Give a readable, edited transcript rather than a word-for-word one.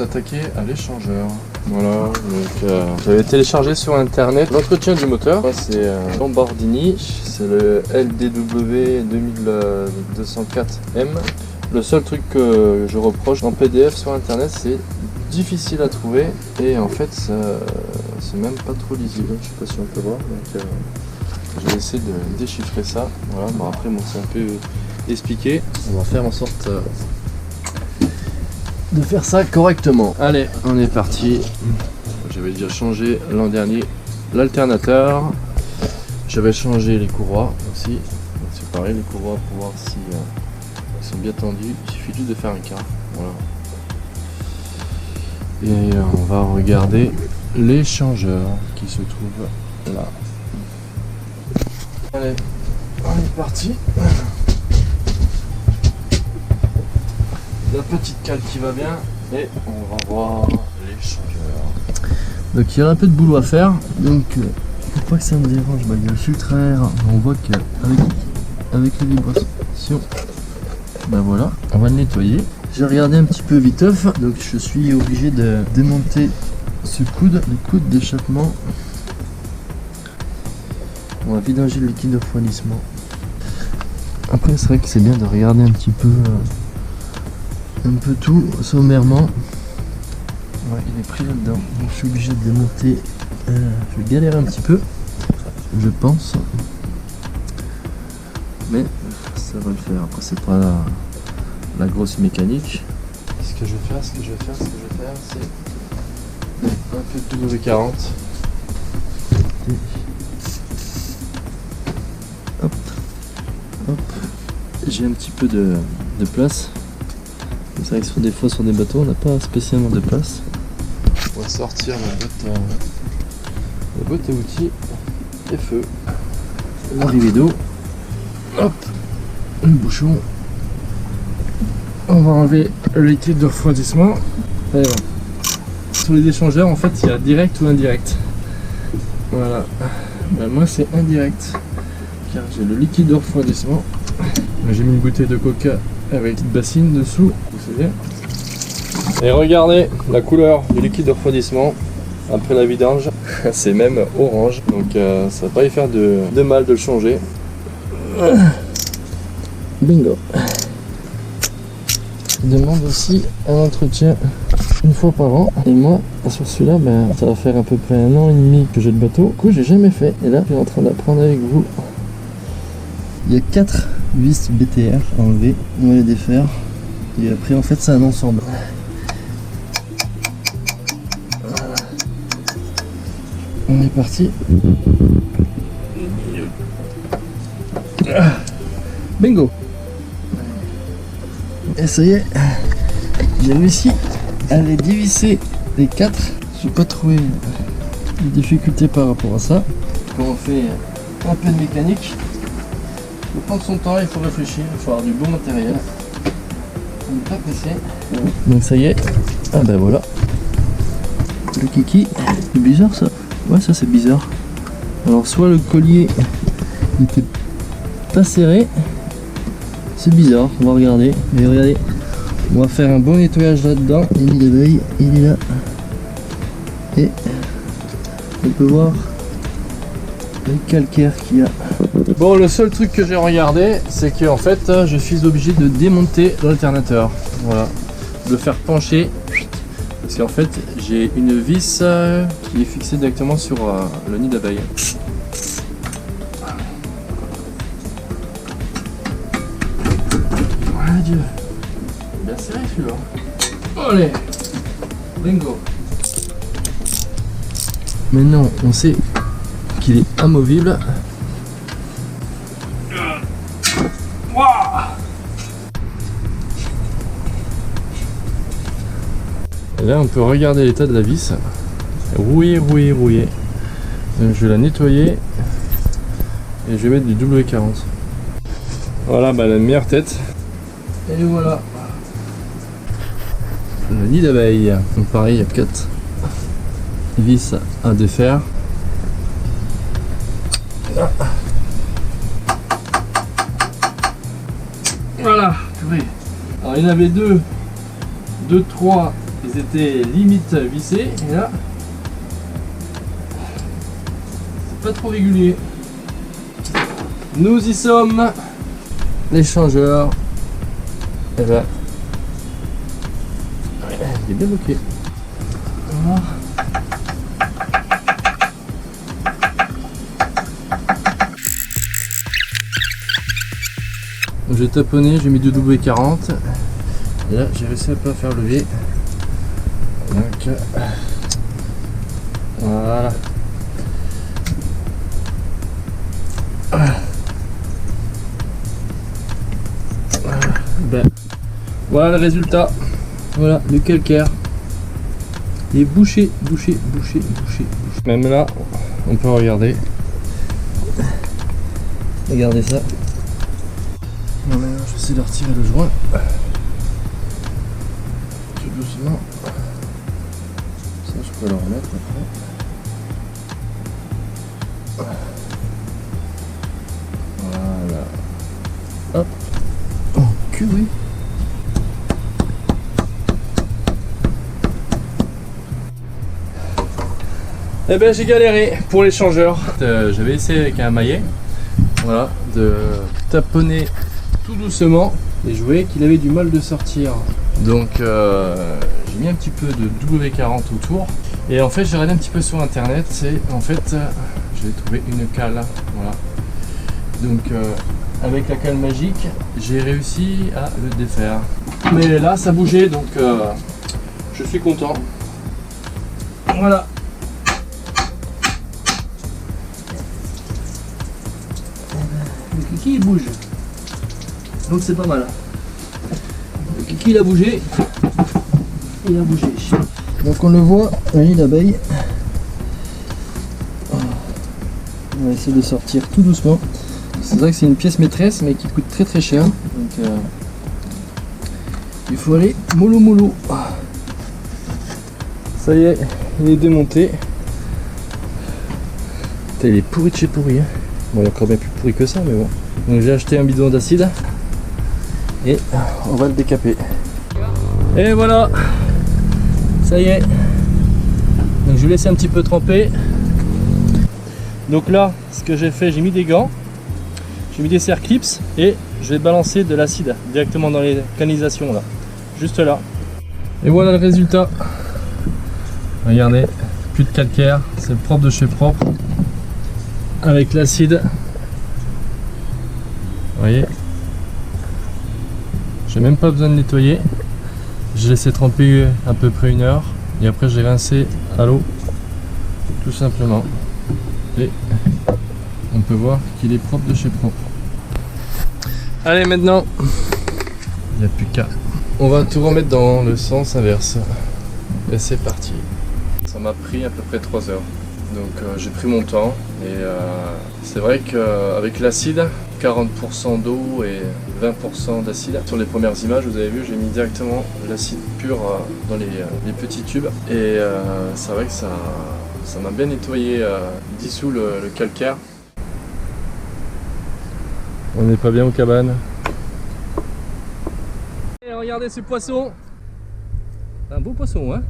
s'attaquer à l'échangeur. Voilà, donc j'avais téléchargé sur internet l'entretien du moteur. C'est un Lamborghini, c'est le LDW 2204M. Le seul truc que je reproche en PDF sur internet, c'est difficile à trouver et en fait c'est même pas trop lisible. Je sais pas si on peut voir. Donc je vais essayer de déchiffrer ça. Voilà, bon, après bon, c'est un peu expliqué. On va faire en sorte de faire ça correctement. Allez, on est parti. J'avais déjà changé l'an dernier l'alternateur. J'avais changé les courroies aussi. C'est pareil, les courroies pour voir si ils sont bien tendus. Il suffit juste de faire un quart. Voilà. Et on va regarder l'échangeur qui se trouve là. Allez, on est parti. La petite cale qui va bien et on va voir l'échangeur. Donc il y a un peu de boulot à faire. Donc pour pas que ça me dérange, il y a le filtre à air. On voit qu'avec les vibrations, voilà, on va le nettoyer. J'ai regardé un petit peu viteuf, donc je suis obligé de démonter ce coude, le coude d'échappement. On va vidanger le liquide de refroidissement. Après c'est vrai que c'est bien de regarder un petit peu tout sommairement. Ouais, il est pris là-dedans, donc je suis obligé de démonter. Je vais galérer un petit peu, je pense, mais ça va le faire. Après c'est pas la grosse mécanique. Ce que je vais faire, c'est un peu de W40. Hop, hop. J'ai un petit peu de place. C'est vrai que des fois sur des bateaux on n'a pas spécialement de place. On va sortir la boîte à outils et feu. L'arrivée d'eau. Hop, le bouchon. On va enlever le liquide de refroidissement. Et voilà. Sur les échangeurs en fait il y a direct ou indirect. Voilà. Moi c'est indirect car j'ai le liquide de refroidissement. J'ai mis une bouteille de coca avec une petite bassine dessous, vous savez. Et regardez la couleur du liquide de refroidissement après la vidange, c'est même orange, donc ça va pas y faire de mal de le changer. Bingo. Il demande aussi un entretien une fois par an, et moi sur celui-là ça va faire à peu près 1 an et demi que j'ai le bateau, du coup j'ai jamais fait, et là je suis en train d'apprendre avec vous. Il y a 4 vis BTR à enlever, on va les défaire et après en fait c'est un ensemble. Voilà. On est parti. Bingo. Et ça y est, j'ai réussi à les dévisser les 4. Je n'ai pas trouvé de difficulté par rapport à ça. Quand on fait un peu de mécanique, il faut prendre son temps, il faut réfléchir, il faut avoir du bon matériel. On n'est pas pressé. Donc ça y est. Ah ben voilà. Le kiki. C'est bizarre ça. Ouais, ça c'est bizarre. Alors soit le collier n'était pas serré. C'est bizarre, on va regarder. Mais regardez. On va faire un bon nettoyage là-dedans. Il est d'abeille, il est là. Et on peut voir le calcaire qu'il y a. Bon, le seul truc que j'ai regardé, c'est que en fait, je suis obligé de démonter l'alternateur. Voilà, de le faire pencher, parce qu'en fait, j'ai une vis qui est fixée directement sur le nid d'abeille. Voilà, Dieu. Bien serré celui-là. Allez, bingo. Maintenant, on sait qu'il est amovible. Et là on peut regarder l'état de la vis. Rouillé. Donc, je vais la nettoyer et je vais mettre du W40. Voilà, la meilleure tête. Et voilà le nid d'abeille. Donc pareil, il y a 4 vis à défaire. Voilà. Alors il y en avait 2, 3 ils étaient limite vissés et là c'est pas trop régulier. Nous y sommes. L'échangeur, et ben, il est bien bloqué. Voilà. Donc j'ai taponné, j'ai mis du W40 et là j'ai réussi à pas faire levier. Donc voilà. Ben, voilà le résultat. Voilà le calcaire. Il est bouché. Même là, on peut regarder. Regardez ça. Non mais là, j'essaie de retirer le joint. Tout doucement. Ça, je peux le remettre après. Voilà. Hop. Oh, que oui. Eh ben j'ai galéré pour l'échangeur. J'avais essayé avec un maillet, voilà, de taponner tout doucement et je voyais qu'il avait du mal de sortir. Donc j'ai mis un petit peu de W40 autour et en fait j'ai regardé un petit peu sur internet. C'est en fait j'ai trouvé une cale, voilà. Donc avec la cale magique j'ai réussi à le défaire. Mais là ça bougeait donc je suis content. Voilà. Le kiki il bouge, donc c'est pas mal. Le kiki il a bougé, donc on le voit, oui, l'abeille. On va essayer de sortir tout doucement. C'est vrai que c'est une pièce maîtresse mais qui coûte très très cher, donc il faut aller mollo. Ça y est, il est démonté. Putain, il est pourri de chez pourri, hein. Bon, il est encore bien plus pourri que ça, mais bon. Donc j'ai acheté un bidon d'acide et on va le décaper. Et voilà, ça y est. Donc je vais laisser un petit peu tremper. Donc là, ce que j'ai fait, j'ai mis des gants, j'ai mis des serre clips et je vais balancer de l'acide directement dans les canalisations là, juste là. Et voilà le résultat. Regardez, plus de calcaire, c'est propre de chez propre. Avec l'acide, vous voyez, j'ai même pas besoin de nettoyer, j'ai laissé tremper à peu près 1 heure et après j'ai rincé à l'eau tout simplement et on peut voir qu'il est propre de chez propre. Allez, maintenant il n'y a plus qu'à, on va tout remettre dans le sens inverse et c'est parti. Ça m'a pris à peu près 3 heures. Donc j'ai pris mon temps et c'est vrai qu'avec l'acide, 40% d'eau et 20% d'acide. Sur les premières images, vous avez vu, j'ai mis directement l'acide pur dans les petits tubes et c'est vrai que ça m'a bien nettoyé, dissous le calcaire. On n'est pas bien aux cabanes. Et regardez ce poisson, c'est un beau poisson, hein.